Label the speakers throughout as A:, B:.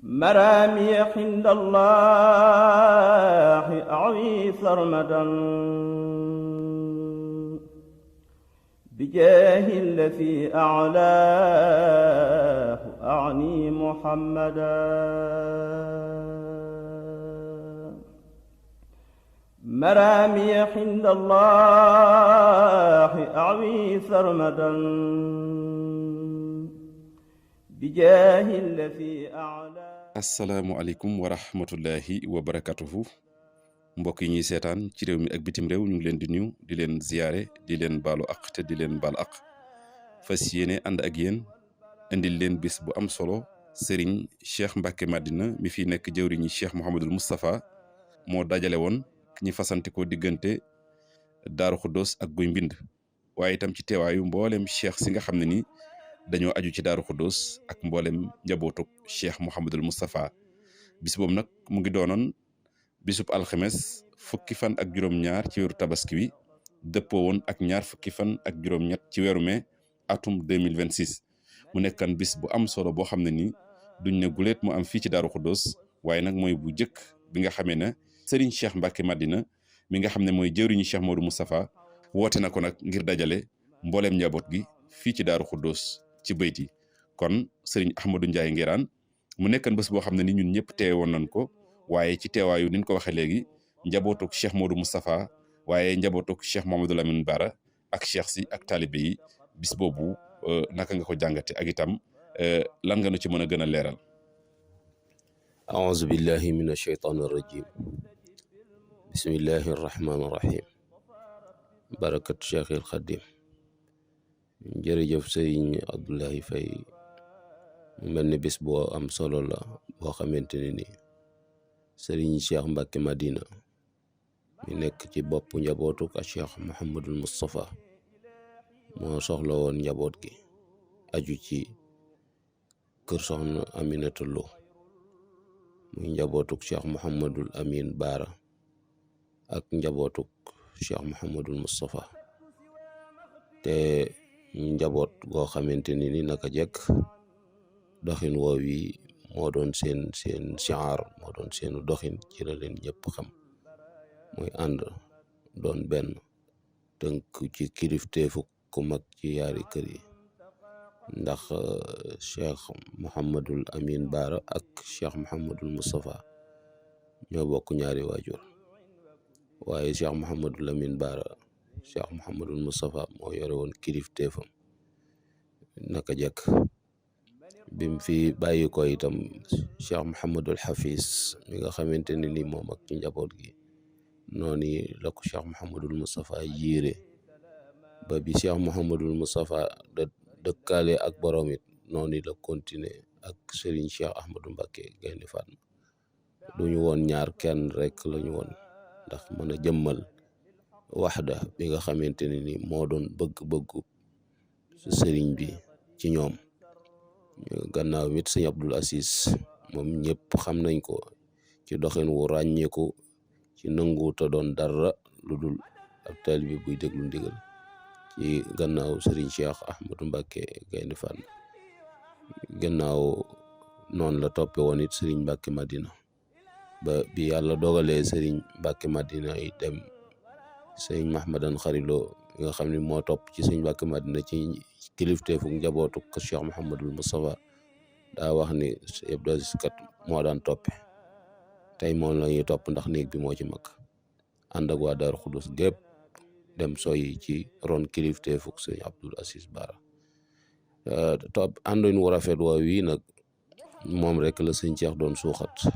A: مرامي عند الله أعوي سرمدا بجاه الذي أعلاه أعني محمدا مرامي عند الله أعوي سرمدا بجاه الذي أعلاه.
B: asalaamualeykum wa rahmatullahi wa barakatuhu mbokk yi ñuy seetaan ci réew mi ak bitim réew ñu ngi leen di nuyu di leen ziyaare di leen baalu aq te di leen baal aq fas yéene ànd ak yéen indil leen bis bu am solo Serigne Cheikh Mbacké Madina mi fi nekk jëwriñi Cheikh Mouhamadul Moustapha moo dajale woon ñi fasante ko diggante Daaru Xuddoos ak Guy Mbind waaye itam ci teewaayu mboolem cheikh si nga xam ne ni dañoo aju ci Daaru Xuddoos ak mboolem njabootuk Cheikh Mouhamadul Moustapha bis boobu nag mu ngi doonoon bisub alxames fukki fan ak juróom-ñaar ci weeru tabaski wi dëppoo woon ak ñaar fukki fan ak juróom-ñett ci weeru mai atum 2026 mu nekkan bis bu am solo boo xam ne ni duñ ne guleet mu am fii ci Daaru Xuddoos waaye nag mooy bu jëkk bi nga xamee ne Serigne Cheikh Mbacké Madina mi nga xam ne mooy jëwriñu Cheikh Modou Moustapha woote na ko nag ngir dajale mbooleem njaboot gi fii ci Daaru Xuddoos ci bayti kon Serigne Ahmadou Ndiaye Nguérane mu nekkan bés boo xam ne ni ñun ñëpp teewe woon nañ ko waaye ci teewaayu ni ñu ko waxee léegi njabootuk Cheikh Modou Moustapha waaye njabootuk Cheikh Mouhamadou Lamine Bara ak cheikh si ak taalibe yi bis boobu naka nga ko jàngate ak itam lan nga nu ci mën a gën a leeral.
C: أعوذ بالله من الشيطان الرجيم بسم الله الرحمن الرحيم بركة شيخ الخديم jërëjëf sëriñ Abdoulaye Faye mu mel ni bis boo am solo la boo xamante ne ni sëriñ Cheikh Mbacké Madina mi nekk ci bopp njabootu ak Cheikh Mouhamadul Moustapha moo soxla woon njaboot gi aju ci kër soxna Aminata Lo muy njabootuk Cheikh Mouhamadul Amin Bara ak njabootuk Cheikh Mouhamadul Moustapha te njaboot goo xamante ni naka jekk doxin woow yi moo doon seen siyaar moo doon seenu doxin ci la leen ñëpp xam mooy ànd doon benn tënk ci kilifteefu ku mag ci yaari kër yi ndax Cheikh Mouhamadul Amin Bara ak Cheikh Mouhamadul Moustapha ñoo bokk ñaari waajur waaye Cheikh Mouhamadul Amin Bara Cheikh Mouhamadul Moustapha moo yore woon kilifteefam naka jekk bim fi bàyyi ko itam Cheikh Mouhamadul Hafiz mi nga xamante ne ni moom ak ci njaboot gi noonu la ko Cheikh Mouhamadul Moustapha yiire ba bi Cheikh Mouhamadul Moustapha dëkkaale ak borom it noonu la continuer ak Serigne Cheikh Ahmadou Mbacké Gaïndé Fatma duñu woon ñaar kenn rek lañu woon ndax mën a jëmmal waxda bi nga xamante ne ni moo doon bëgg-bëggu sëriñ bi ci ñoom gannaaw mit sëñ Abdul Aziz moom ñëpp xam nañ ko ci doxin wu ràññeeku ci nangu te doon dara lu dul ab taalibe buy déglu ndigal ci gannaaw sëriñ Cheikh Ahmadou Mbacké Gaïndé Fatma gannaaw noonu la toppe woon it sëriñ Mbacké Madina ba bi yàlla dogalee sëriñ Mbacké Madina yi dem sëñ Mahmadan Xarilo nga xam ne moo topp ci sëñ Mbacké Madina ci kilifteefu njabootu ko Cheikh Mouhamadul Moustapha daa wax ni Abdou Aziz kat moo daan toppe tey moom la ñuy topp ndax néeg bi moo ci mag ànd ak waa Daaru Xuddoos gépp dem soyi ci ron kilifteefu sëñ Abdul Aziz Bara topp àndoon wu rafet woo wii nag moom rek la sëñ Cheikh doon suuxat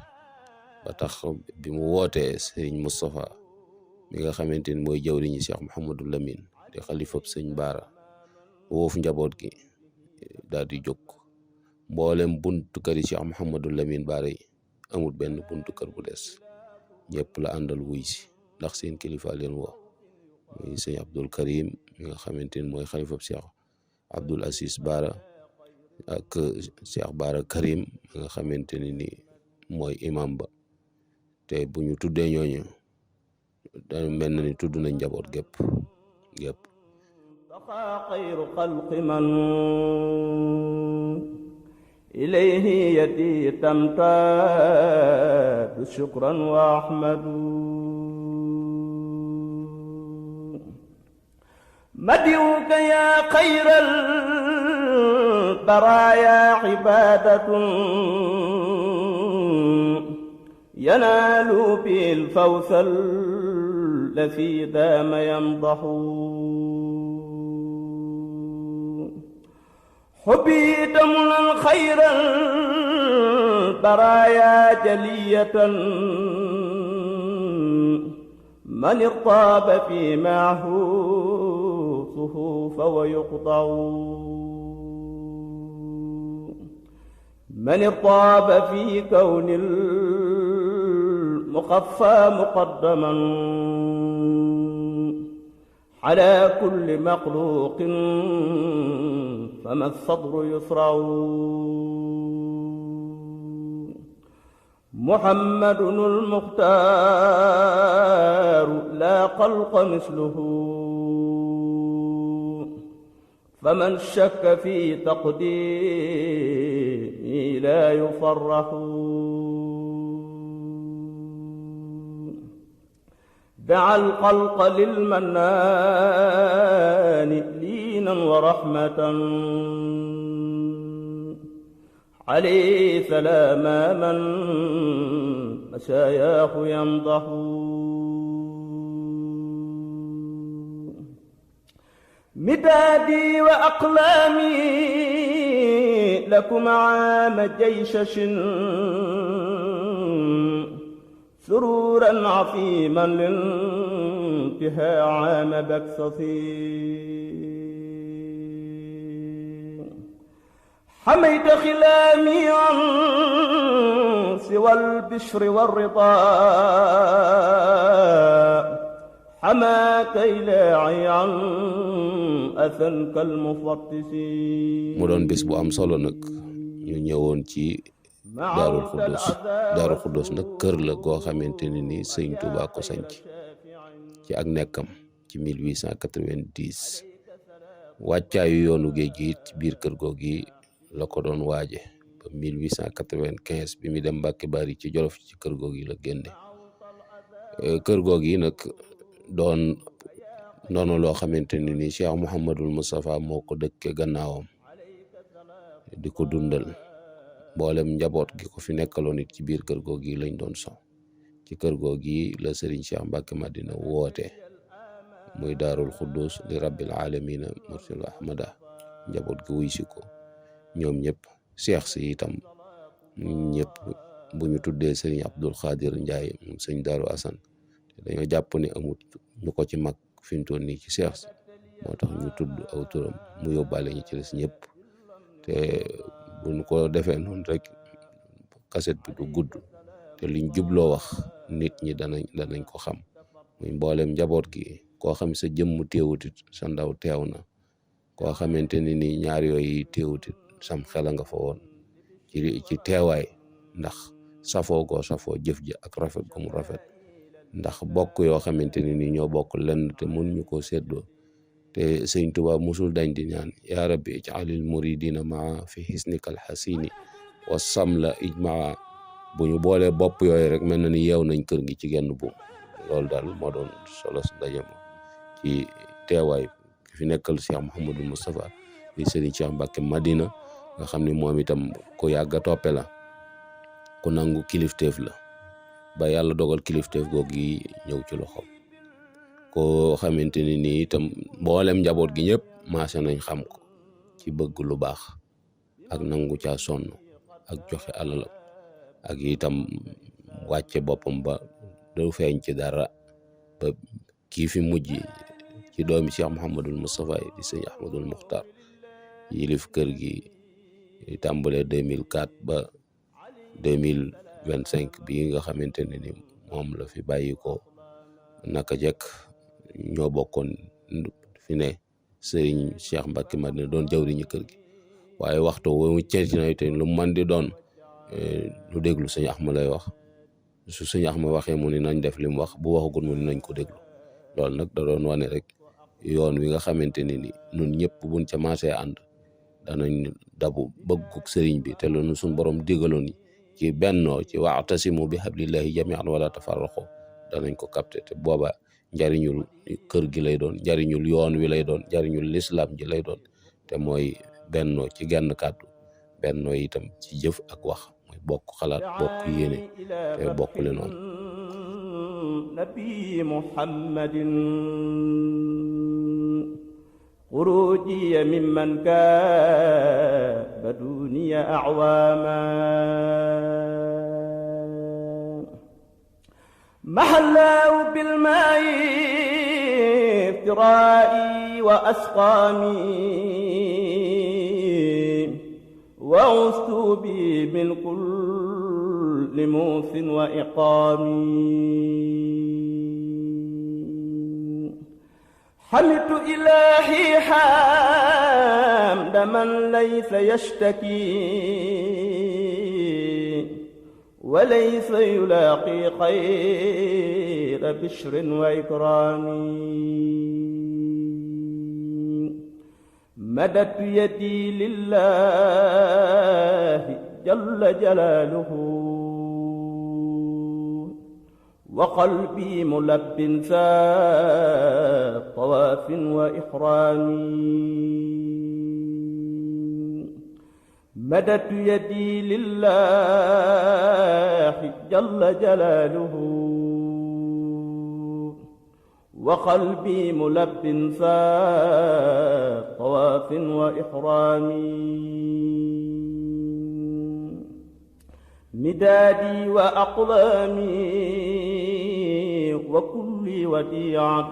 C: ba tax bi mu wootee sëñ Moustapha mi nga xamante ni mooy jawriñu Cheikh Mouhamadul Lamine di xalifab sëñ Bara woofu njaboot gi daal di jóg mboolem buntu kër yi Cheikh Mouhamadul Lamine Bara yi amul benn buntu kër bu des ñëpp la àndal wuy si ndax seen kilifa leen woo muy sëñ Abdul Karim mi nga xamante ni mooy xalifab Cheikh Abdul Aziz Bara ak Cheikh Bara Karim mi nga xamante ni mooy imam ba te bu ñu tuddee ñooñu da mel na ni tudd nañ njaboot gépp
A: خير خلق من إليه يدي تمتاد شكرا وأحمد مديوك يا خير البرايا عبادة ينال بالفوز الذي دام يمضح حبيت من خير البرايا جلية من ارتاب في معه صفوف ويقطع من ارتاب في كون المخفى مقدما على كل مخلوق فما الصدر يسرع محمد المختار لا خلق مثله فمن شك في تقديمي لا يفرح دعا الخلق للمنان لينا ورحمة عليه سلام من مشاياه يمضح مدادي وأقلامي لكم عام جيشش سرورا عظيما لانتهاء عام بكسسي حميت خلامي عن سوى البشر والرضا حماك إلهي عن أثن كالمفتش
C: mu doon bis bu am solo nag ñu ñëwoon ci Daarul Xuddus nag kër la goo xamante ne ni Sëñ Tuubaa ko sanc ci ak nekkam ci 1890 wàccaayu yoonu géej gi ci biir kër googi la ko doon waaje ba 1895 bi mu dem Mbàkke Bari ci Jolof ci kër googi la génne kër googi nag doon noonu loo xamante ne ni Cheikh Mouhamadul Moustapha moo ko dëkke gannaawam di ko dundal mboolem njaboot gi ko fi nekkaloon it ci biir kër googi lañ doon so ci kër googi la Serigne Cheikh Mbacke Madina woote muy Daarul Xuddus li rabbil alamina mursil ahmada njaboot gi wuy si ko ñoom ñëpp seex si itam ñëpp bu ñu tuddee Serigne Abdul Xaadir Njaay moom sëñ Daaru Asan dañoo jàpp ni amut ñu ko ci mag fi mu toll nii ci seex si moo tax ñu tudd aw turam mu yóbbaale ñu ci des ñëpp te buñ ko defee noonu rek kaset bi du gudd te liñ jubloo wax nit ñi danañ ko xam muy mboolem njaboot gi koo xam sa jëmm teewutit sa ndaw teew na koo xamante ni ni ñaar yooyu teewutit sam xela nga fa woon ci teewaay ndax safoo goo safoo jëf ji ak rafet gu mu rafet ndax bokk yoo xamante ni ni ñoo bokk lenn te mun ñu ko séddoo te Sëñ Tuubaa musul dañ di ñaan yaa rabbi ij'alil muridina maa fi hisnikal hasini wa samla ijmaa bu ñu boolee bopp yooyu rek mel na ni yeew nañ kër gi ci genn buum loolu daal moo doon solo si daje mo ci teewaay ki fi nekkal Cheikh Mouhamadou Moustapha di Serigne Cheikh Mbacke Madina nga xam ne moom itam ku yàgg a toppe la ku nangu kilifteef la ba yàlla dogal kilifteef googu yi ñëw ci loxoom koo xamante ni nii itam mboolem njaboot gi ñëpp maase nañ xam ko ci bëgg lu baax ak nangu caa sonn ak joxe alalam ak itam wàcce boppam ba du feeñ ci dara ba kii fi mujj ci doomi Cheikh Mouhamadul Moustapha di sëñ Ahmadul Muxtar yilif kër gi tàmbalee 2004 ba 2025 bii nga xamante ne ni moom la fi bàyyi ko naka jekk ñoo bokkoon fi ne sëriñ Cheikh Mbacke Madina doon jawriñu kër gi waaye waxtu wu ceeti na te lu man di doon lu déglu sëñ Axma lay wax su sëñ Axma waxee mu ni nañ def li mu wax bu waxagul mu ni nañ ko déglu loolu nag da doon wane rek yoon wi nga xamante ne ni ñun ñëpp buñ ca maasee ànd danañ dabu bëgguk sëriñ bi te loolu suñ borom digaloon ci bennoo ci wa'tasimu bi hablillahi jami'an wala tafarraqu danañ ko capté te booba njariñul kër gi lay doon njariñul yoon wi lay doon njariñul lislaam ji lay doon te mooy bennoo ci genn kàddu bennoo itam ci jëf ak wax mooy bokk xalaat bokk yéene te bokk le noonu
A: nabi muhammadin xuruji mimman kaaba duniya acwaama محلاه بالماء افترائي وأسقامي وعزت بي من كل موث وإقامي حمدت إلهي حمد من ليس يشتكي وليس يلاقي خير بشر وإكرام مددت يدي لله جل جلاله وقلبي ملب طواف وإحرام مددت يدي لله جل جلاله وقلبي ملب طواف وإحرام مدادي وأقلامي وكلي وديعة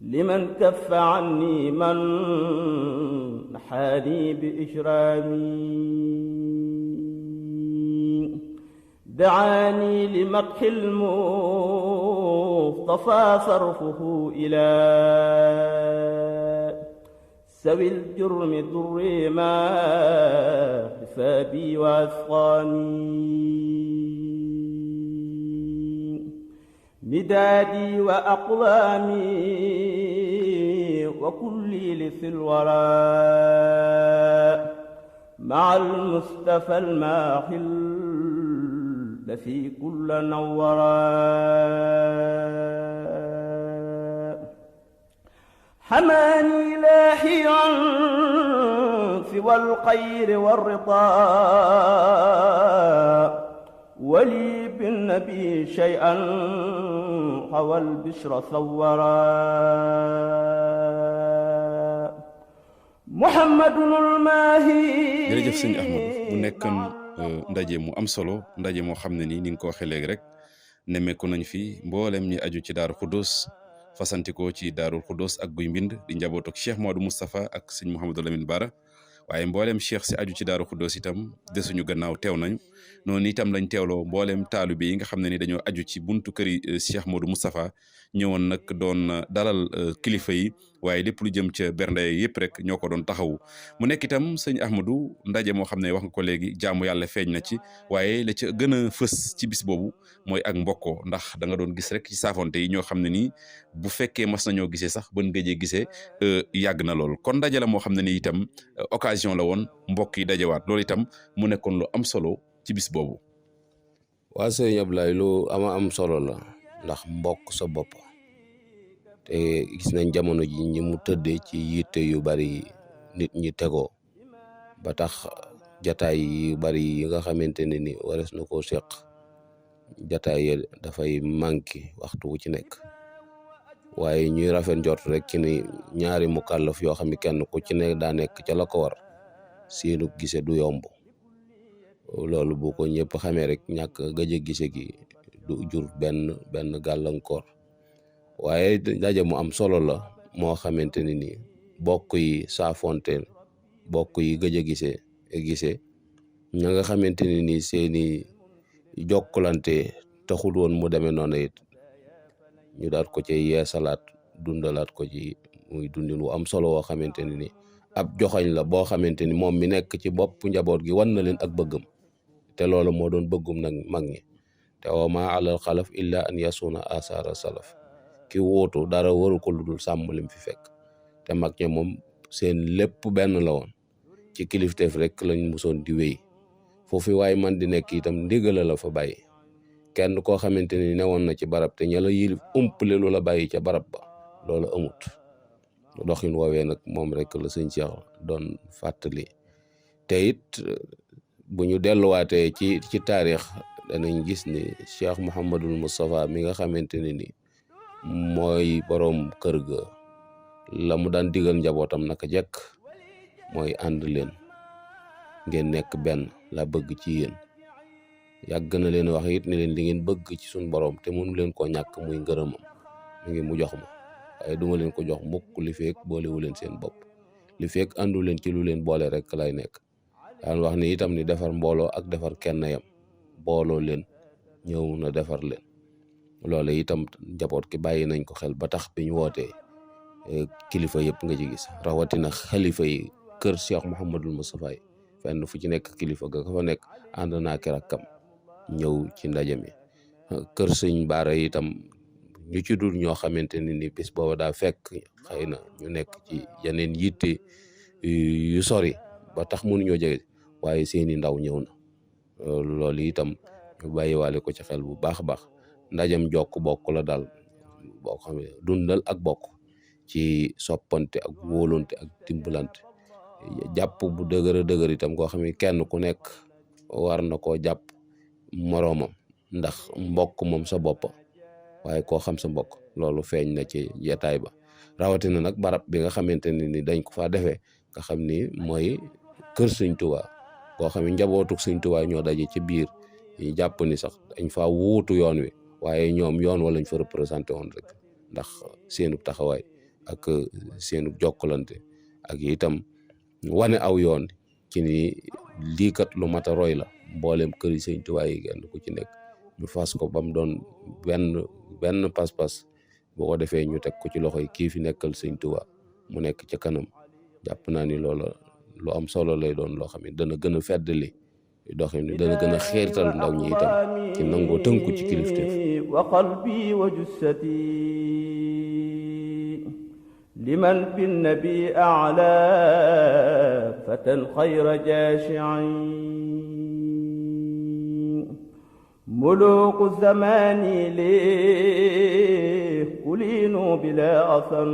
A: لمن كف عني من نحاني بإجرامي دعاني لمدح المصطفى صرفه إلى سوي الجرم ضري ما حسابي وأسقاني مدادي وأقلامي وكلي لثي الوراء مع المصطفى الماحي الذي كل نورا حماني إلهي عن سوى الخير والرضا ولي بالنبي شيئا حوى البشر ثورا محمد الماهي
B: jërëjëf sëñ Ahmadou mu nekkoon ndaje mu am solo ndaje moo xam ne nii ni nga ko waxee léegi rek nemmeeku nañ fi mboolem ñi aju ci Daaru Xuddoos fasantikoo ci Daarul Xuddoos ak Guy Mbind di njaboot ak Cheikh Modou Moustapha ak sëñ Mouhamadou Lamine Bara waaye mboolem cheikh si aju ci Daaru Xuddoos itam desuñu gannaaw teew nañu noonu itam lañ teewloo mboolem taalibe yi nga xam ne ni dañoo aju ci buntu këri Cheikh Modou Moustapha ñëwoon nag doon dalal kilifa yi waaye lépp lu jëm ca bernde yëpp rek ñoo ko doon taxawu mu nekk itam sëñ Ahmadou ndaje moo xam ne wax nga ko léegi jaamu yàlla feeñ na ci waaye la ca gën a fës ci bis boobu mooy ak mbokkoo ndax da nga doon gis rek ci saafonte yi ñoo xam ne nii bu fekkee mas nañoo gisee sax ban gëjee gisee yàgg na lool kon ndaje la moo xam ne ni itam occasion la woon mbokk yi dajewaat loolu itam mu nekkoon lu am solo ci bis boobu.
C: waa sëñ Ablaye lu am solo la ndax mbokk sa bopp te gis nañ jamono ji ñi mu tëddee ci yitte yu bari nit ñi tegoo ba tax jataay yu bari yi nga xamante ne ni wares na koo seq jataay yi dafay manqué waxtu wu ci nekk waaye ñuy rafet njort rek ci ni ñaari mukallaf yoo xam ne kenn ku ci nekk daa nekk ca la ko war seenu gise du yomb loolu bu ko ñëpp xamee rek ñàkk gëj a gise gi du jur benn gàllankoor waaye daje mu am solo la moo xamante ne ni bokk yi saafonte bokk yi gëj a gisee ña nga xamante ne ni seeni jokkalante taxul woon mu demee noonu it ñu daal ko ci yeesalaat dundalaat ko ci muy dundin wu am solo woo xamante ne ni ab joxañ la boo xamante ni moom mi nekk ci bopp njaboot gi wan na leen ak bëggam te loolu moo doon bëggum nag mag ñi te wa ma alal xalaf illa an yasuna asara salaf ki wóotu dara waru ko lu dul sàmm lim fi fekk te mag ñi moom seen lépp benn la woon ci kilifteef rek lañ musoon di wéy foofu waaye man di nekk itam ndigal la fa bàyyi kenn koo xamante ni newoon na ci barab te ña la yilif umpale lu la bàyyi ca barab ba loolu amut doxin woowee nag moom rek la sëñ Cheikh doon fàttali te it bu ñu delluwaatee ci taarix danañ gis ni Cheikh Mouhamadul Moustapha mi nga xamante ne ni mooy boroom kër ga la mu daan digal njabootam naka jekk mooy ànd leen ngeen nekk benn la bëgg ci yéen yàgg na leen wax it ni leen li ngeen bëgg ci suñ borom te mënu leen koo ñàkk muy ngërëmam mi ngi mu jox ma waaye duma leen ko jox mukk li feek boolewu leen seen bopp li feek àndu leen ci lu leen boole rek lay nekk daan wax ni itam ni defar mbooloo ak defar kenn yam booloo leen ñëw na defar leen loole itam njaboot ki bàyyi nañ ko xel ba tax bi ñu wootee kilifa yëpp nga ci gis rawatina xalifa yi kër Cheikh Mouhamadul Moustapha yi fenn fu ci nekk kilifa ga fa nekk ànd naa ki rakkam ñëw ci ndaje mi kër sëñ Baara itam ñu ci dul ñoo xamante ne ni bis booba daa fekk xëy na ñu nekk ci yeneen yitte yu sori ba tax mënuñoo jege waaye seeni ndaw ñëw na loolu itam ñu bàyyiwaale ko ci xel bu baax a baax ndajam jokk bokk la daal boo xam ne dundal ak bokk ci soppante ak wóolonte ak dimbalante jàpp bu dëgër dëgër itam koo xam ne kenn ku nekk war na koo jàpp moroomam ndax mbokk moom sa bopp waaye koo xam sa mbokk loolu feeñ na ci jataay ba rawatina nag barab bi nga xamante ne ni dañ ko faa defee nga xam ni mooy kër Sëñ Tuubaa koo xam ne njabootuk Sëñ Tuubaa ñoo daje ci biir ñu jàpp ni sax dañ faa wuutu yoon wi waaye ñoom yoon wala ñu fa représenté woon rek ndax seenu taxawaay ak seenu jokkalante ak itam wane aw yoon ci ni lii kat lu mat a roy la mboolem kër yi Sëñ Tuubaa yi genn ku ci nekk ñu fas ko ba mu doon benn pas-pas boo ko defee ñu teg ko ci loxo yi kii fi nekkal Sëñ Tuubaa mu nekk ca kanam jàpp naa ni loola lu am solo lay doon loo xam ne dana gën a feddali doxin ni dana gën a xeertal ndaw ñi itam ci nangoo tënku ci kilifteef
A: wa qalbi wa jussati liman bin nabi a'la fatan xayra jaashi'in muluku zamani li kulinu bila asan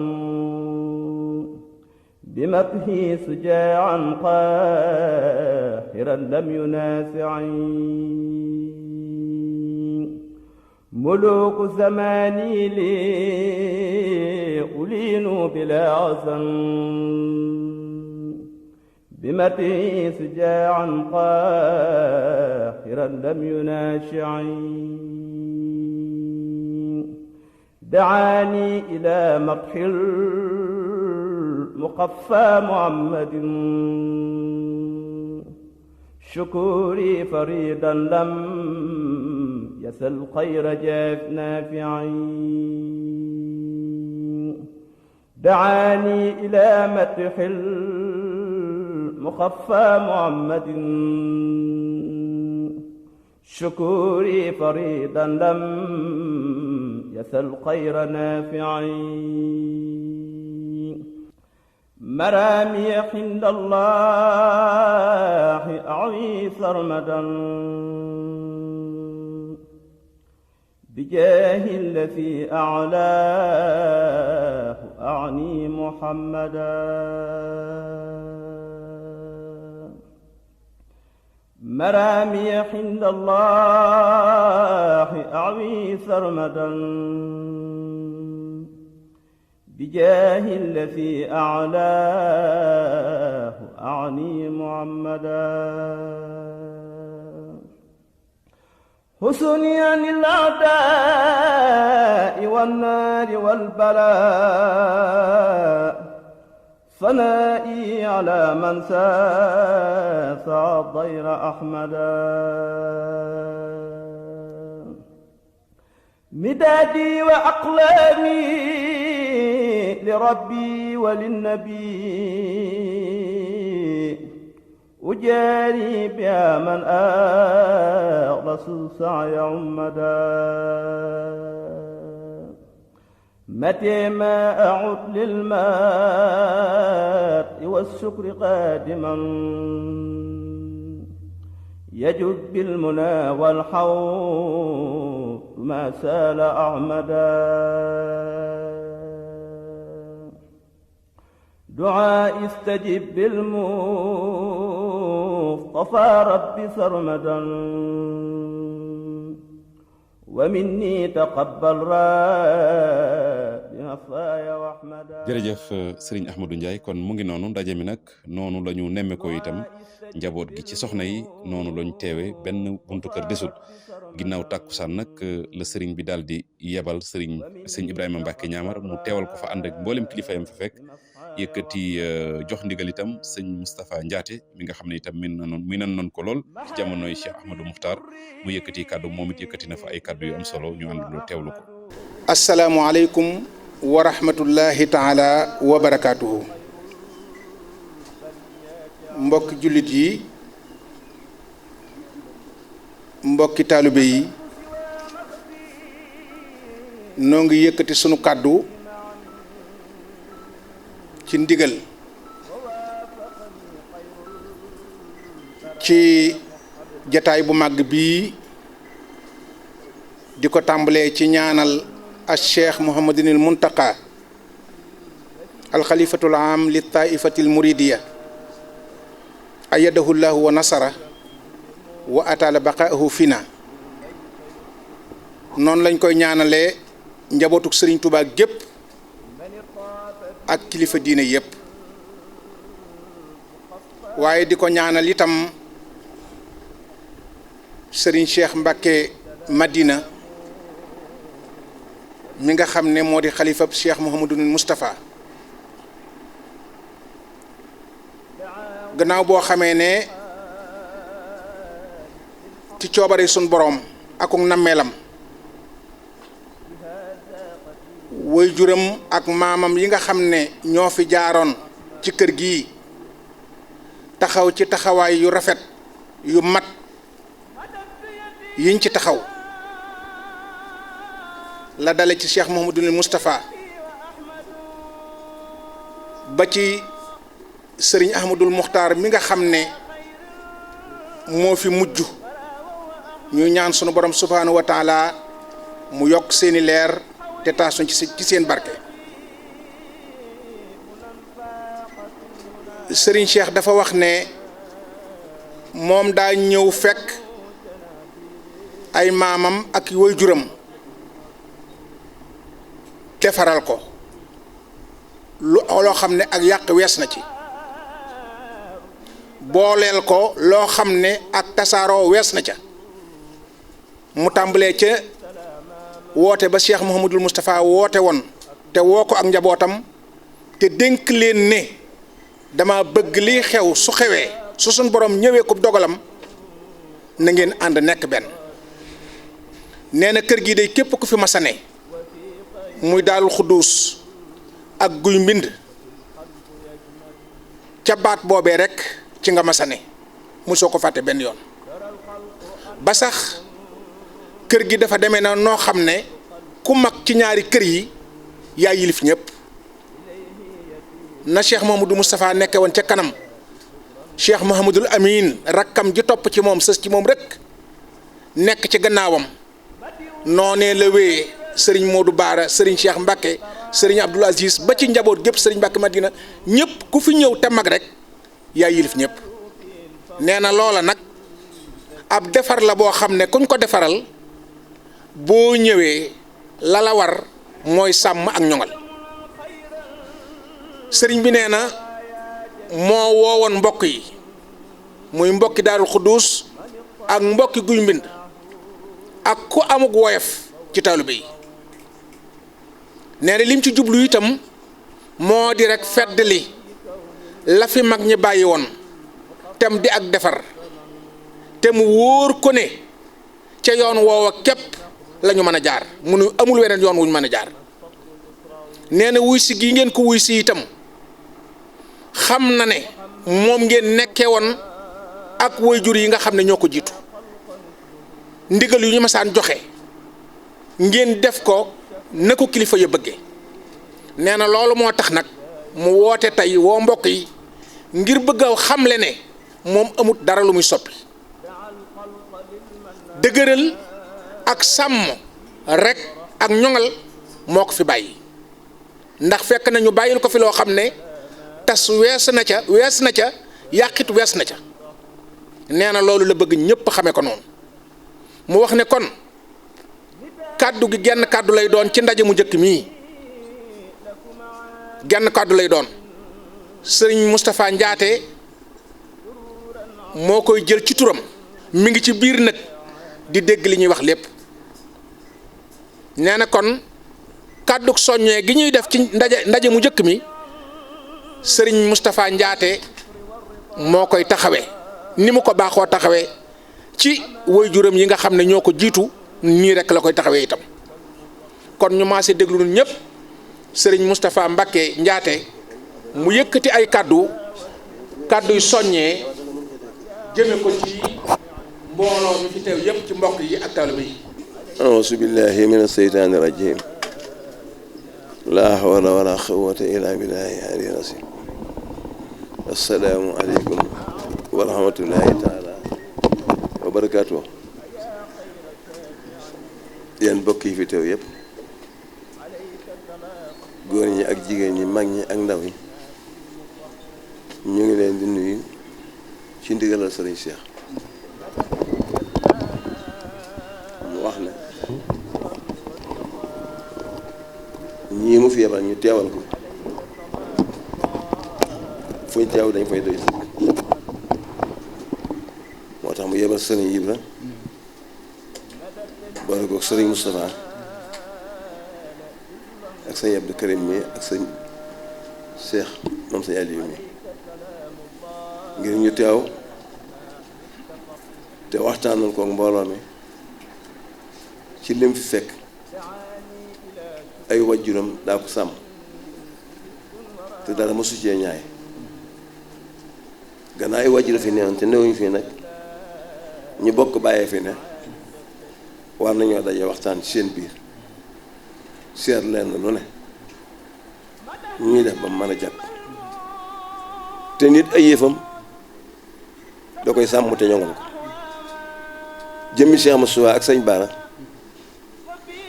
A: بمدحه سجاعا قاهرا لم ينازعني ملوك زماني لي ألين بلا عزم بمدحه سجاعا قاهرا لم ينازعني دعاني إلى مدح مقفى محمد شكوري فريدا لم يسل خير جاف نافعين دعاني إلى مدح المخفى محمد شكوري فريدا لم يسل خير نافعين مرامي عند الله أعوي سرمدا بجاه الذي أعلاه أعني محمدا مرامي عند الله أعوي سرمدا بجاه الذي أعلاه أعني محمدا حسني عن الأعداء والنار والبلاء ثنائي على من ساسع ضير أحمدا مدادي وأقلامي لربي وللنبي أجاري بها من أخلص سعي عمدا متى ما أعد للماء والشكر قادما يجد بالمنى والحوض ما سال أحمدا دعاء استجب بالمصطفى ربي سرمدا ومني تقبل ربي نصايا واحمدا.
B: jërëjëf Serigne Ahmadou Ndiaye kon mu ngi noonu ndaje mi nag noonu la ñu nemme ko itam njaboot gi ci soxna yi noonu lañ teewe benn buntu kër desul ginnaaw tàkkusaan nag la Serigne bi daal di yebal sëñ Ibrahima Mbacke ñaamar mu teewal ko fa ànd ak mboolem kilifa yam fa fekk yëkkati jox ndigal itam sëñ Moustapha Ndiaté mi nga xam ne itam min nan noon ko lool ci jamonoy Cheikh Ahmadou Muxtaar mu yëkkati kàddu moom it yëkkati na fa ay kàddu yu am solo ñu àndandoo teewlu ko.
D: asalaamualeykum wa rahmatullahi taala wa barakaatuhu. mbokki jullit yi mbokki taalibe yi noo ngi yëkkati sunu kàddu ci ndigal ci jataay bu màgg bii di ko tàmbalee ci ñaanal al cheikh Mouhamadinil Muntaqa al xalifatul am li taifatil muridiya ayadahu llahu wa nasara wa atala baqaahu fina noonu lañ koy ñaanalee njabootuk Sëriñ Tuubaa gépp ak kilifa diine yépp waaye di ko ñaanal itam Sëriñ Cheikh Mbacke Madina mi nga xam ne moo di xalifab Cheikh Mouhamadul Moustapha gannaaw boo xamee ne ci coobare sun boroom akuk nammeelam way juram ak maamam yi nga xam ne ñoo fi jaaroon ci kër gi taxaw ci taxawaay yu rafet yu mat yiñ ci taxaw la dale ci Cheikh Mouhamadul Moustapha ba ci Sëriñ Ahmadul Muxtaar mi nga xam ne moo fi mujj ñu ñaan sunu borom subhaanahu wa taala mu yokk seeni leer te taasuñ ci seen barke. Sëriñ Cheikh dafa wax ne moom daa ñëw fekk ay maamam ak waajuram defaral ko loo xam ne ak yàq wees na ci booleel ko loo xam ne ak tasaaroo wees na ca mu tàmbalee ca woote ba Cheikh Mouhamadul Moustapha woote woon te woo ko ak njabootam te dénk leen ne dama bëgg liy xew su xewee su suñ borom ñëwee ko dogalam na ngeen ànd nekk benn. nee na kër gi day képp ku fi masane muy Daarul Xudduus ak Guy Mbind ca baat boobee rek ci nga masane mosoo ko fàtte benn yoon ba sax kër gi dafa demee na noo xam ne ku mag ci ñaari kër yi yaa yilif ñëpp na Cheikh Mouhamadou Moustapha nekke woon ca kanam Cheikh Mouhamadul Amin rakkam ji topp ci moom sës ci moom rek nekk ci gannaawam noonee la wéyee sëriñ Modou Baara sëriñ Cheikh Mbacke sëriñ Abdoul Aziz ba ci njaboot gépp sëriñ Mbacke Madina ñëpp ku fi ñëw te mag rek yaa yilif ñëpp nee na loola nag ab defar la boo xam ne kuñ ko defaral boo ñëwee la la war mooy sàmm ak ñoŋal sëriñ bi nee na moo woowoon mbokk yi muy mbokki Daarul Xudduus ak mbokki Guy Mbind ak ku amug woyof ci taalibe yi nee na lim ci jublu itam moo di rek fedd li la fi mag ñi bàyyi woon tem di ak defar te mu wóor ko ne ca yoon woowa képp la ñu mën a jaar munu amul weneen yoon wuñ mën a jaar nee na wuy si gi ngeen ko wuy si itam xam na ne moom ngeen nekkee woon ak waajur yi nga xam ne ñoo ko jiitu ndigal yu ñu masaan joxe ngeen def ko na ko kilifa ya bëgge nee na loolu moo tax nag mu woote tey woo mbokk yi ngir bëgg a xamle ne moom amut dara lu muy soppi dëgëral ak sàmm rek ak ñoŋal moo ko fi bàyyi ndax fekk na ñu bàyyil ko fi loo xam ne tas wees na ca yàqit wees na ca nee na loolu la bëgg ñëpp xame ko noonu mu wax ne kon kàddu gi genn kàddu lay doon ci ndaje mu njëkk mii genn kàddu lay doon sëriñ Moustapha Ndiaté moo koy jël ci turam mi ngi ci biir nag di dégg li ñuy wax lépp nee na kon kàddu soññee gi ñuy def ci ndaje mu njëkk mi sëriñ Moustapha Ndiaté moo koy taxawee ni mu ko baaxoo taxawee ci waajuram yi nga xam ne ñoo ko jiitu nii rek la koy taxawee itam kon ñu maase déglu ñun ñëpp sëriñ Moustapha Mbacké Ndiaté mu yëkkati ay kàdduy soññee jëme ko ci mbooloo mi fi teew yëpp ci mbokk yi ak taalibe yi.
E: auzu billahi mina seytaani rajim laa hawla wala quwwata illa billahi aliyyil azim assalaamu aleykum wa rahmatullahi taala wa barakaatuh. yéen mbokk yi fi teew yëpp góor ñi ak jigéen ñi mag ñi ak ndaw ñi ñu ngi leen di nuyu ci ndigalal sëriñ Cheikh mu wax ne ñii mu fi yebal ñu teewal ko fu ñu teew dañ fay doy sëkk moo tax mu yebal sëriñ Ibra boole ko sëriñ Moustapha ak sëñ Abdou Karim mi ak sëñ Cheikh moom sëñ Aliou mi ngir ñu teew te waxtaanal ko mbooloo mi ci lim fi fekk ay wajjuram daa ko sàmm te dara mosu cee ñaay gannaaw ay wajjura fi neewoon te newuñu fii nag ñu bokk bàyyee fi ne war nañoo daje waxtaan ci seen biir seet leen lu ne ñuy def ba mu mën a jàpp te nit ay yëfam da koy sàmm te ñoŋal ko jëmmi Cheikh Moussa ak sëñ Bara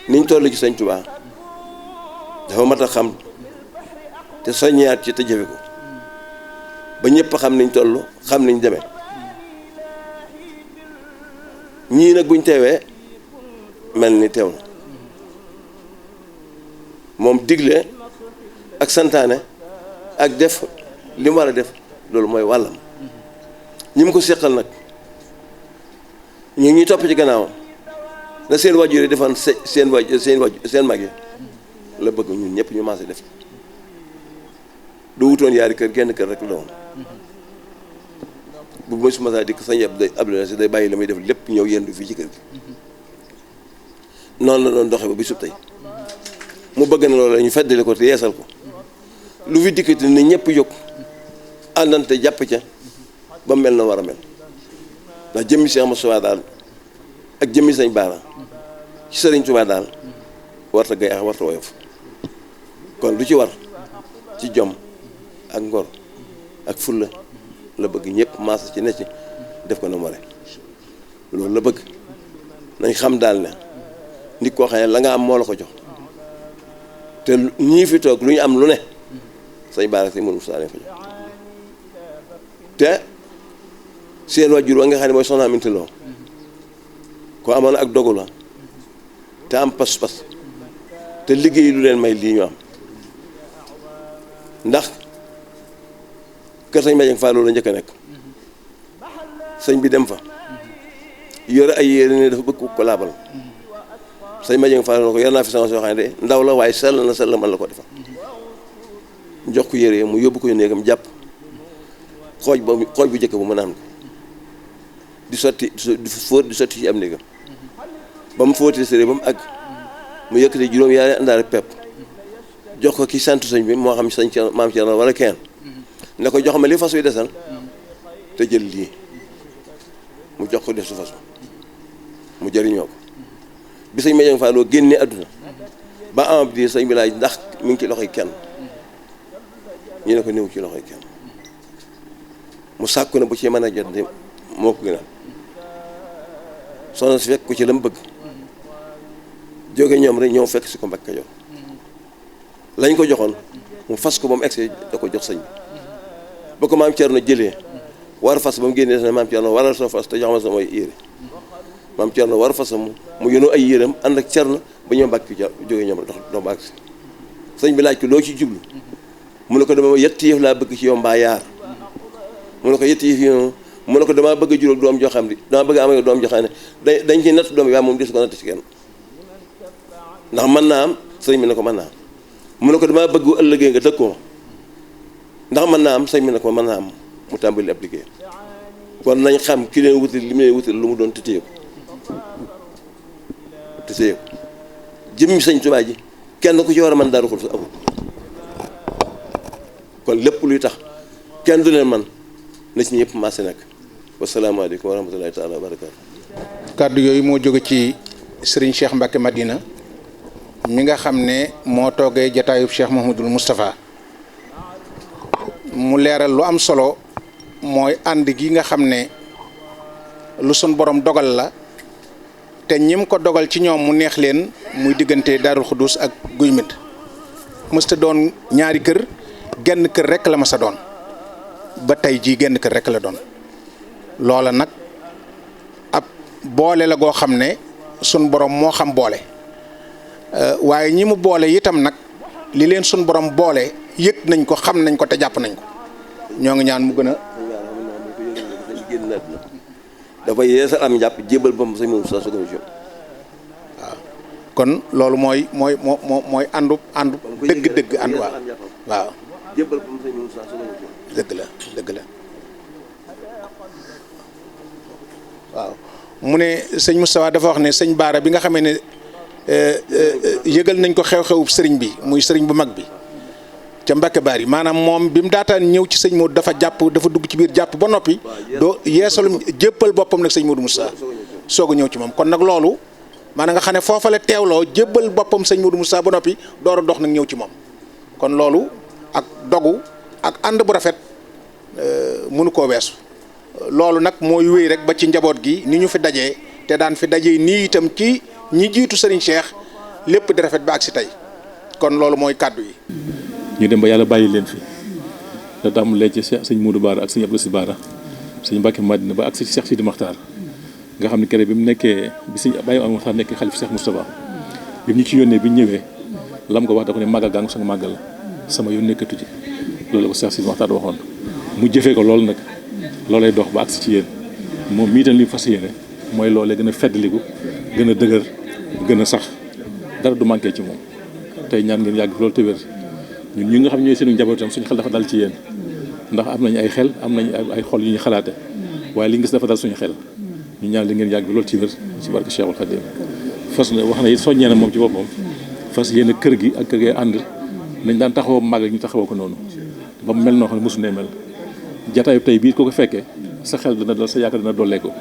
E: niñ toll ci sëñ Touba dafa mat a xam te soññaat ci te jëfe ko ba ñëpp xam niñ toll xam niñ demee ñii nag buñ teewee mel ni teew na moom digle ak santaane ak def li mu war a def loolu mooy wàllam ñi mu ko seqal nag ñu ñuy topp ci gannaawam la seen wajur yi defoon seen mag yi la bëgg ñun ñëpp ñu maase def du wutoon yaari kër genn kër rek la woon bu mooy su ma saa dikk sañ Abdoulaye si day bàyyi la muy def lépp ñëw yendu fii ci kër gi noonu la doon doxe ba bi sub tey mu bëgg na loolu la ñu feddali ko te yeesal ko lu fi dikkati ni ñëpp jóg àndante jàpp ca ba mel na war a mel ndax jëmmi Cheikh Moussa daal ak jëmmi sëñ Bara ci sëriñ Touba daal warta gay ak warta woyof kon lu ci war ci jom ak ngor ak fulla la bëgg ñëpp maasa ci ne ci def ko na more loolu la bëgg nañ xam daal ne nit koo xam ne la nga am moo la ko jox te ñii fi toog lu ñu am lu ne sëñ Bara si mënu saa leen ko jox te seen wajur wa nga xam ne mooy soxna Aminta Lo ko amoon ak dogu la te am pas-pas te liggéey lu leen may lii ñu am ndax kër sëñ Madiang Fall la njëkk a nekk sëñ bi dem fa yore ay yére ne dafa bëgg ko laabal sëñ Madiang Fall ko yor naa fi sama soo xam ne de ndaw la waaye sell na sell man la ko defal jox ko yére mu yóbbu ko néegam jàpp xooj bu njëkk bu mu naan ko di sotti di fóot di sotti ci am néegam ba mu fóotee sëre ba mu àgg mu yëkkati juróom yaari àndaale pepp jox ko ki sant sëñ bi moo xam sëñ ci maam ci wala kenn ne ko jox ma li fas wi desal te jël lii mu jox ko def su fas mu jëriñoo ko bi sëñ Madiang Fall génnee àdduna ba am di sëñ bi laaj ndax mi ngi ci loxoy kenn ñu ne ko néew ci loxoy kenn mu sàkku ne bu ci mën a jot de moo ko gënal soxna si fekk ko ci la mu bëgg jóge ñoom rek ñëw fekk si ko Mbàkke Kajoor lañ ko joxoon mu fas ko ba mu egsi da ko jox sëñ bi ba ko maam Cerno jëlee war fas ba mu génnee ne maam Cerno waral sa fas te jox ma samay yére maam Cerno war fasam mu yónnu ay yéreem ànd ak Cerno ba ñëw Mbàkke jóge ñoom dox doo ba agsi sëñ bi laaj ko loo ci jublu mu ne ko dama yetti yëf laa bëgg ci yow mbaa yaar mu ne ko yetti yëf yi mu ne ko damaa bëgg a juróom doom joo xam ne damaa bëgg a am doom joo xam ne dañ ci natt doom yi waaye moom des ko natt ci kenn ndax mën naa am sëñ bi ne ko mën naa am mu ne ko damaa bëgg ëllëgee nga dëkkoo ndax mën naa am sëñ bi ne ko mën naa am mu tàmbali ab liggéey kon nañ xam ki leen wutal li mu leen wutal lu mu doon tëtéye ko jëmmi sëñ Tuubaa ji kenn ku ci war a mën Daaru Xudoos amul kon lépp luy tax kenn du leen man na ci ñëpp maase nag wasalaamaaleykum wa rahmatulahi taala wa barakaatu.
D: kàddu yooyu moo jóge ci Serigne Cheikh Mbacke Madina mi nga xam ne moo toogee jataayub Cheikh Mouhamadoul Moustapha mu leeral lu am solo mooy ànd gi nga xam ne lu sun borom dogal la te ñim ko dogal ci ñoom mu neex leen muy diggante Daarul Xudoos ak Guy Mbind mësta doon ñaari kër genn kër rek la ma sa doon ba tey jii genn kër rek la doon loola nag ab boole la goo xam ne sun borom moo xam boole waaye ñi mu boole itam nag li leen sun borom boole yëg nañ ko xam nañ ko te jàpp nañ ko ñoo ngi ñaan mu gën a
E: dafa yeesal am njàpp jébal ba mu sëñ Moussa Sow waaw
D: kon loolu mooy àndu dëgg ànd waaw
E: jébal ba mu sëñ Moussa Sow
D: dëgg la waaw mu ne sëñ Moustapha dafa wax ne sëñ Baara bi nga xamee ne yëgal nañ ko xew-xewu sëriñ bi muy sëriñ bu mag bi ca Mbacke Bari maanaam moom bi mu daataan ñëw ci sëñ Modou dafa dugg ci biir jàpp ba noppi doo yeesalum jébbal boppam nag sëñ Modou Moussa soog a ñëw ci moom kon nag loolu maanaam nga xam ne foofa la teewloo jébbal boppam sëñ Modou Moussa ba noppi door a dox nag ñëw ci moom kon loolu ak dogu ak ànd bu rafet mënu koo weesu loolu nag mooy wéy rek ba ci njaboot gi ni ñu fi dajee te daan fi dajee nii itam ci ñi jiitu Serigne Cheikh lépp di rafet ba ak si tey kon loolu mooy kàddu yi.
F: ñu dem ba yàlla bàyyi leen fi da tàmbalee ci sëñ Modou Bara ak sëñ Abdou Si Bara sëñ Mbacke Madina ba ak si Cheikh Sidi Makhtar nga xam ne kere bi mu nekkee bi sëñ Baye Amady Makhtar nekkee xalif Cheikh Moustapha bi ñu ci yónnee bi ñu ñëwee lam ko wax da ko ne màggal gaa ngi sang màggal sama yoon nekkatu ci loolu la ko Cheikh Sidi Makhtar waxoon mu jëfee ko loolu nag loolay dox ba agsi ci yéen moom mii tam li fas yéene mooy loolee gën a feddaliku gën a dëgër gën a sax dara du manqué ci moom tey ñaan ngeen yàgg loolu te wér ñun ñi nga xam ñooy seenu njabootam suñu xel dafa dal ci yéen ndax am nañu ay xel am nañu ay xol yu ñu xalaate waaye li nga gis dafa dal suñu xel ñu ñaan li ngeen yàgg loolu ci wér ci barke Cheikhul Khadim fas na wax na it soññee na moom ci boppam fas yéene kër gi ak kër gi ànd nañ daan taxawoo màgg ñu taxawoo ko noonu ba mu mel noo xam ne mosu ne mel jataayu tey bii ko ko fekkee sa xel dina dal sa yaakaar dina dollee ko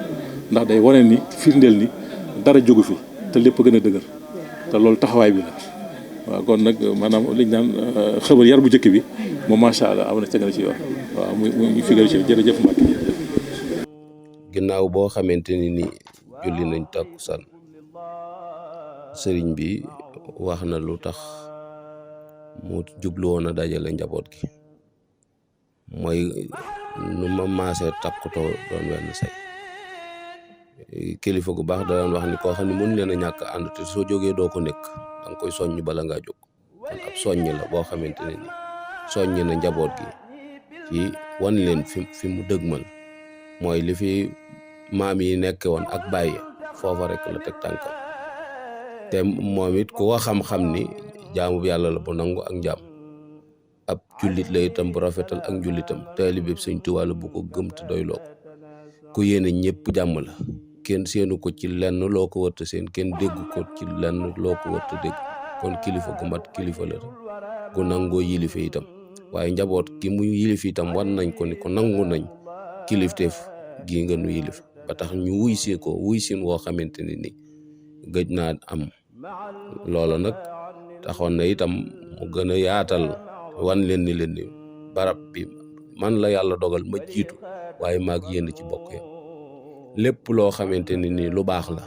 F: ndax day wane ni firndeel ni dara jógu fi te lépp gën a dëgër te loolu taxawaay bi la waaw kon nag maanaam liñ naan xëbar yar bu njëkk bi moom macha allah am na ca gën a ci wax waaw muy figal ci jërëjëf Mbacke jërëjëf.
C: ginnaaw boo xamante ni julli nañ takkusaan sëriñ bi wax na lu tax mu jublu woon a dajale njaboot gi mooy nu ma maasee takkutoo doon wenn say kilifa gu baax da daan wax ni koo xam ne mën leen a ñàkk ànd te soo jógee doo ko nekk da nga koy soññ bala ngaa jóg kon ab soññ la boo xamante ne ni soññ na njaboot gi ci wan leen fi mu dëgmal mooy li fi maam yi nekke woon ak bàyyi foofa rek la teg tànkam te moom it ku ko xam-xam ni jaamu yàlla la bu nangu ak njaam ab jullit la itam bu rafetal ak njullitam taalibe Sëñ Tuubaa la bu ko gëm te doy loo ku yéene ñëpp jàmm la kenn seenu ko ci lenn loo ko wërta seen kenn dégg ko ci lenn loo ko wërta dégg kon kilifa gu mat kilifa la gu nangoo yilife itam waaye njaboot ki mu yilif itam wan nañ ko ni ko nangu nañ kilifteef gii nga nu yilif ba tax ñu wuy si ko wuy sin woo xamante ne ni gëj naa am loola nag taxoon na itam mu gën a yaatal wan leen ni barab bi man la yàlla dogal ma jiitu waaye maag yéen ci bokk yam lépp loo xamante ni nii lu baax la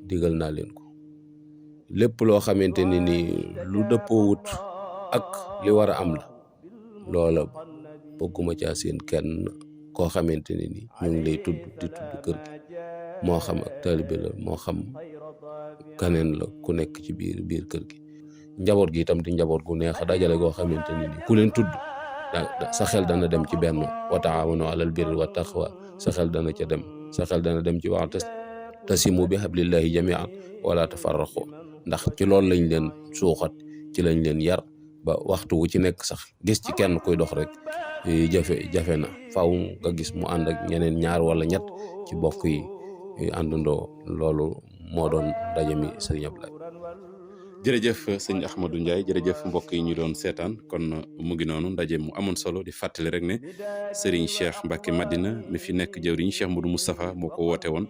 C: digal naa leen ko lépp loo xamante ni nii lu dëppoowut ak li war a am la loola bëgguma caa seen kenn koo xamante ni nii ñu ngi lay tudd di tudd kër gi moo xam ak taalibe la moo xam kaneen la ku nekk ci biir kër gi njaboot gi itam di njaboot gu neex a dajale goo xamante ni nii ku leen tudd sa xel dana dem ci benn wa taawanu alal birri wa taqwa sa xel dana ca dem sa xel dana dem ci wa'tasimu bi hablillahi jami'an wala tafarraqu ndax ci loolu lañ leen suuxat ci lañ leen yar ba waxtu wu ci nekk sax gis ci kenn kuy dox rek jafe na faaw nga gis mu ànd ak ñeneen ñaar wala ñett ci bokk yi àndandoo loolu moo doon ndaje mi sëriñ Ablaye.
B: jërëjëf sëñ Ahmadou Ndiaye jërëjëf mbokk yi ñu doon seetaan kon mu ngi noonu ndaje mu amoon solo di fàttali rek ne Serigne Cheikh Mbacke Madina mi fi nekk jëwriñ Cheikh Modou Moustapha moo ko woote woon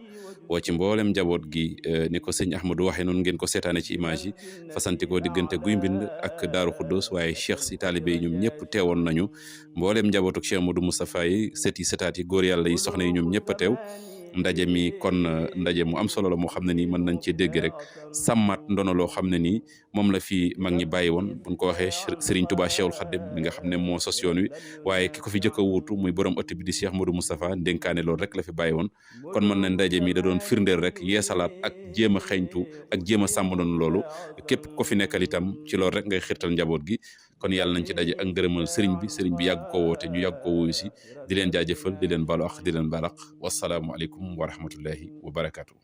B: woo ci mboolem njaboot gi ni ko sëñ Ahmadou waxee noonu ngeen ko seetaane ci image yi fasanti ko diggante Guy Mbind ak Daaru Xuddoos waaye Cheikh si taalibe yi ñoom ñëpp teewoon nañu mboolem njabootuk Cheikh Modou Moustapha yi sët yi sëtaat yi góor yàlla yi soxna yi ñoom ñëpp a teew ndaje mi kon ndaje mu am solo la moo xam ne nii mën nañ cee dégg rek sàmmaat ndono loo xam ne nii moom la fi mag ñi bàyyi woon buñ ko waxee Serigne Touba Cheikhul Khadim mi nga xam ne moo sos yoon wi waaye ki ko fi jëkk a wuutu muy borom ëtt bi di Cheikh Modou Moustapha ndénkaane loolu rek la fi bàyyi woon kon mën na ndaje mi da doon firndeel rek yeesalaat ak jéem a xeeñtu ak jéem a sàmm doon loolu képp ko fi nekkal itam ci loolu rek ngay xirtal njaboot gi kon yàlla nañ ci daje ak ngërëmal sëriñ bi yàgg ko woote ñu yàgg ko wuyu si di leen jaajëfal di leen balu ak di leen balaq wasalaamu aleykum wa rahmatullahi wa barakaatu.